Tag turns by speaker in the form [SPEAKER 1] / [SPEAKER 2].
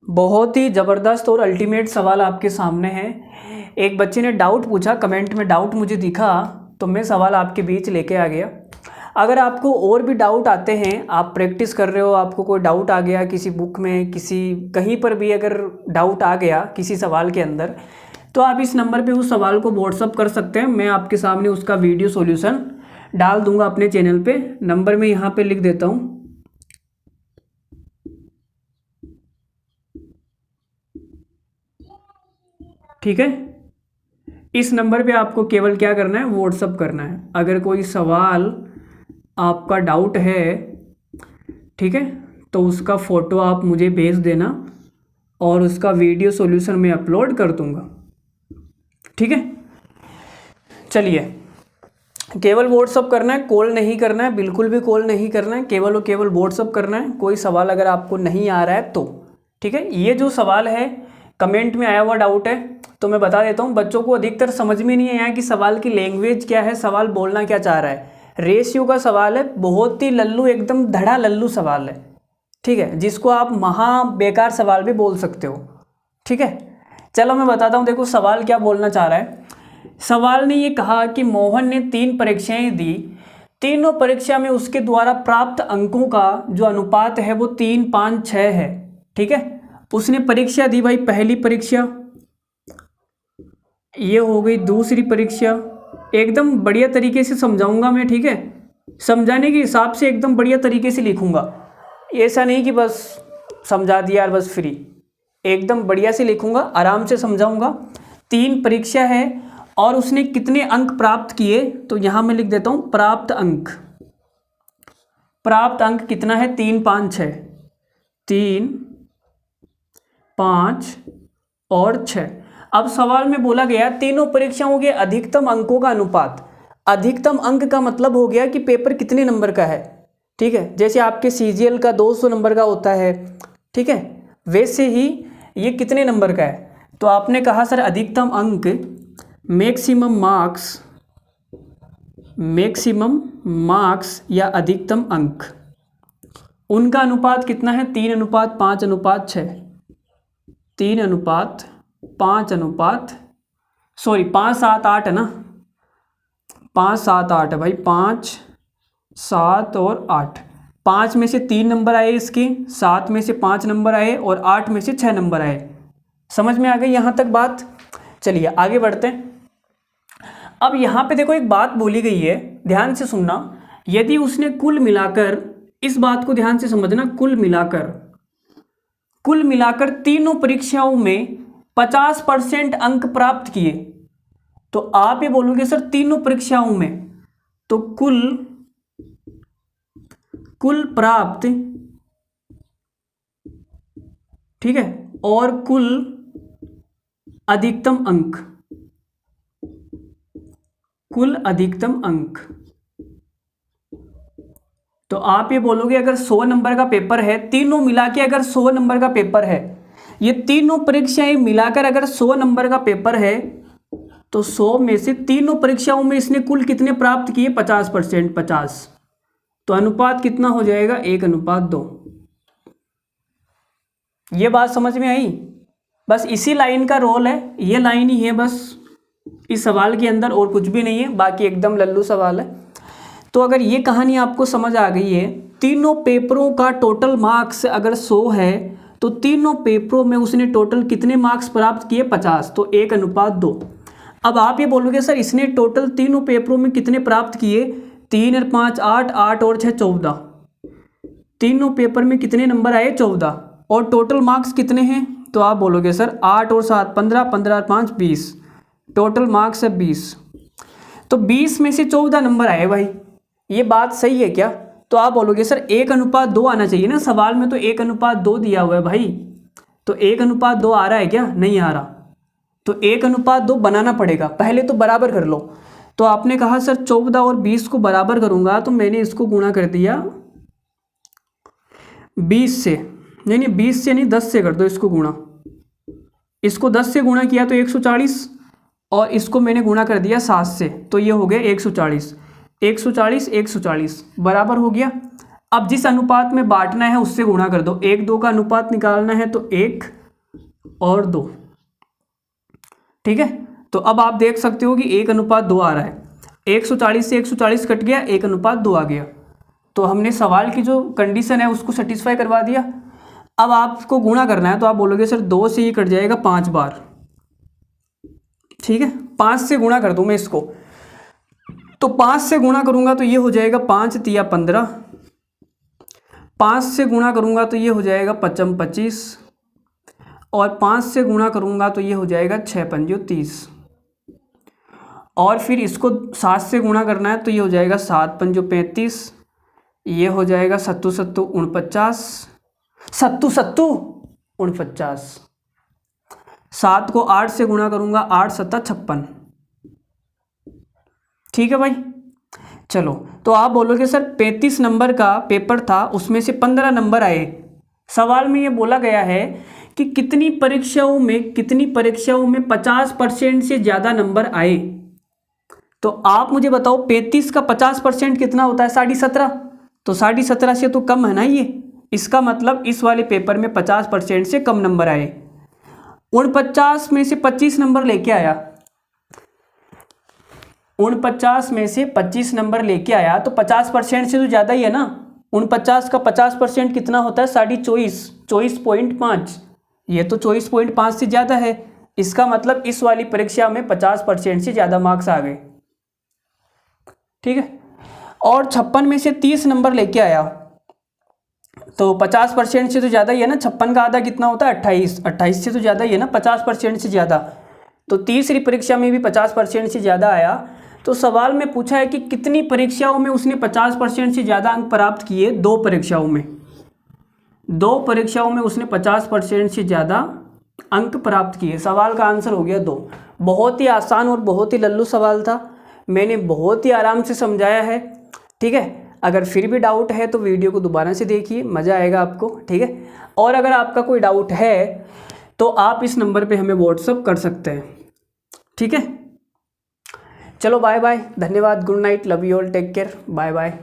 [SPEAKER 1] बहुत ही ज़बरदस्त और अल्टीमेट सवाल आपके सामने है। एक बच्चे ने डाउट पूछा, कमेंट में डाउट मुझे दिखा तो मैं सवाल आपके बीच लेके आ गया। अगर आपको और भी डाउट आते हैं, आप प्रैक्टिस कर रहे हो, आपको कोई डाउट आ गया किसी बुक में, किसी कहीं पर भी अगर डाउट आ गया किसी सवाल के अंदर, तो आप इस नंबर पे उस सवाल को व्हाट्सअप कर सकते हैं। मैं आपके सामने उसका वीडियो सॉल्यूशन डाल दूंगा अपने चैनल पे। नंबर मैं यहाँ पे लिख देता हूँ, ठीक है। इस नंबर पे आपको केवल क्या करना है, व्हाट्सअप करना है। अगर कोई सवाल आपका डाउट है, ठीक है, तो उसका फ़ोटो आप मुझे भेज देना और उसका वीडियो सॉल्यूशन मैं अपलोड कर दूंगा, ठीक है। चलिए, केवल व्हाट्सअप करना है, कॉल नहीं करना है, बिल्कुल भी कॉल नहीं करना है, केवल और केवल व्हाट्सअप करना है। कोई सवाल अगर आपको नहीं आ रहा है तो, ठीक है। ये जो सवाल है कमेंट में आया हुआ डाउट है, तो मैं बता देता हूँ। बच्चों को अधिकतर समझ में नहीं आया कि सवाल की लैंग्वेज क्या है, सवाल बोलना क्या चाह रहा है। रेशियो का सवाल है, बहुत ही लल्लू, एकदम धड़ा लल्लू सवाल है, ठीक है, जिसको आप महा बेकार सवाल भी बोल सकते हो, ठीक है। चलो मैं बताता हूँ, देखो सवाल क्या बोलना चाह रहा है। सवाल ने ये कहा कि मोहन ने 3 परीक्षाएं दी, तीनों परीक्षा में उसके द्वारा प्राप्त अंकों का जो अनुपात है वो 3, 5, 6 है, ठीक है। उसने परीक्षा दी भाई, पहली परीक्षा, ये हो गई दूसरी परीक्षा। एकदम बढ़िया तरीके से समझाऊंगा मैं, ठीक है, समझाने के हिसाब से एकदम बढ़िया तरीके से लिखूंगा। ऐसा नहीं कि बस समझा दिया यार बस फ्री, एकदम बढ़िया से लिखूंगा, आराम से समझाऊंगा। 3 परीक्षा है और उसने कितने अंक प्राप्त किए, तो यहाँ मैं लिख देता हूँ प्राप्त अंक। प्राप्त अंक कितना है, 3, 5, 6, 3, 5 और 6। अब सवाल में बोला गया तीनों परीक्षाओं के अधिकतम अंकों का अनुपात। अधिकतम अंक का मतलब हो गया कि पेपर कितने नंबर का है, ठीक है। जैसे आपके सीजीएल का 200 नंबर का होता है, ठीक है, वैसे ही ये कितने नंबर का है। तो आपने कहा सर अधिकतम अंक, मैक्सिमम मार्क्स, मैक्सिमम मार्क्स या अधिकतम अंक, उनका अनुपात कितना है, 3:5:6। 3:5:5, सॉरी 5-7-8 है ना, 5-7-8 है भाई, 5, 7 और 8। 5 में से 3 नंबर आए इसके, 7 में से 5 नंबर आए और 8 में से 6 नंबर आए। समझ में आ गई यहाँ तक बात। चलिए आगे बढ़ते हैं। अब यहाँ पे देखो एक बात बोली गई है, ध्यान से सुनना। यदि उसने कुल मिलाकर, इस बात को ध्यान से समझना, कुल मिलाकर तीनों परीक्षाओं में 50% अंक प्राप्त किए, तो आप ये बोलोगे सर तीनों परीक्षाओं में, तो कुल प्राप्त, ठीक है, और कुल अधिकतम अंक, कुल अधिकतम अंक। तो आप ये बोलोगे अगर 100 नंबर का पेपर है, तीनों मिला के अगर 100 नंबर का पेपर है, ये तीनों परीक्षाएं मिलाकर अगर 100 नंबर का पेपर है, तो 100 में से तीनों परीक्षाओं में इसने कुल कितने प्राप्त किए, 50%, 50। तो अनुपात कितना हो जाएगा, 1:2। ये बात समझ में आई। बस इसी लाइन का रोल है, ये लाइन ही है बस इस सवाल के अंदर, और कुछ भी नहीं है, बाकी एकदम लल्लू सवाल है। तो अगर ये कहानी आपको समझ आ गई है, तीनों पेपरों का टोटल मार्क्स अगर 100 है, तो तीनों पेपरों में उसने टोटल कितने मार्क्स प्राप्त किए, 50, तो 1:2। अब आप ये बोलोगे सर इसने टोटल तीनों पेपरों में कितने प्राप्त किए, 3 और 5 8, 8 और 6 14, तीनों पेपर में कितने नंबर आए, 14, और टोटल मार्क्स कितने हैं, तो आप बोलोगे सर 8 और 7 15, 15 और 5 20, टोटल मार्क्स है 20। तो 20 में से 14 नंबर आए भाई, ये बात सही है क्या। तो आप बोलोगे सर 1:2 आना चाहिए ना, सवाल में तो 1:2 दिया हुआ है भाई, तो 1:2 आ रहा है क्या, नहीं आ रहा, तो 1:2 बनाना पड़ेगा। पहले तो बराबर कर लो। तो आपने कहा सर 14 और 20 को बराबर करूंगा, तो मैंने इसको गुणा कर दिया 20 से, नहीं 20 से नहीं 10 से कर दो इसको गुणा, इसको 10 से गुणा किया तो 140, और इसको मैंने गुणा कर दिया 7 से, तो ये हो गया 140, 140, 140 बराबर हो गया। अब जिस अनुपात में बांटना है उससे गुणा कर दो। 1-2 का अनुपात निकालना है तो 1 और 2, ठीक है। तो अब आप देख सकते हो कि 1:2 आ रहा है। 140 से 140 कट गया, 1:2 आ गया। तो हमने सवाल की जो कंडीशन है उसको सेटिस्फाई करवा दिया। अब आपको गुणा करना है तो आप बोलोगे सर 2 से ये कट जाएगा 5 बार, ठीक है। 5 से गुणा कर दूं मैं इसको, तो 5 से गुणा करूंगा तो ये हो जाएगा 5 तिया 15, 5 से गुणा करूंगा तो ये हो जाएगा 5 25, और 5 से गुणा करूंगा तो ये हो जाएगा 6 पंजो 30, और फिर इसको 7 से गुणा करना है तो ये हो जाएगा 7 पंजो 35, ये हो जाएगा 7 7 49, 7 7 49। 7 को 8 से गुणा करूंगा, 8 7 56, ठीक है भाई। चलो, तो आप बोलोगे सर 35 नंबर का पेपर था, उसमें से 15 नंबर आए। सवाल में ये बोला गया है कि कितनी परीक्षाओं में 50% से ज़्यादा नंबर आए। तो आप मुझे बताओ 35 का 50% कितना होता है? 17.5। तो 17.5 से तो कम है ना ये। इसका मतलब इस वाले पेपर में 50% से कम नंबर आए। 49 में से 25 नंबर लेके आया, 49 में से 25 नंबर लेके आया तो 50% से तो ज़्यादा ही है ना। 49 का 50% कितना होता है? 24.5, 24.5। ये तो 24.5 से ज़्यादा है। इसका मतलब इस वाली परीक्षा में 50% से ज़्यादा मार्क्स आ गए, ठीक है। और 56 में से 30 नंबर लेके आया तो 50% से तो ज़्यादा ही है ना। 56 का आधा कितना होता है? 28, 28 से तो ज़्यादा ही है ना, 50% से ज़्यादा। तो तीसरी परीक्षा में भी 50% से ज़्यादा आया। तो सवाल में पूछा है कि कितनी परीक्षाओं में उसने 50% से ज़्यादा अंक प्राप्त किए? 2 परीक्षाओं में। 2 परीक्षाओं में उसने 50% से ज़्यादा अंक प्राप्त किए। सवाल का आंसर हो गया 2। बहुत ही आसान और बहुत ही लल्लू सवाल था। मैंने बहुत ही आराम से समझाया है, ठीक है। अगर फिर भी डाउट है तो वीडियो को दोबारा से देखिए, मज़ा आएगा आपको, ठीक है। और अगर आपका कोई डाउट है तो आप इस नंबर पे हमें व्हाट्सअप कर सकते हैं, ठीक है। चलो बाय बाय, धन्यवाद, good night, love you all, take care, bye bye.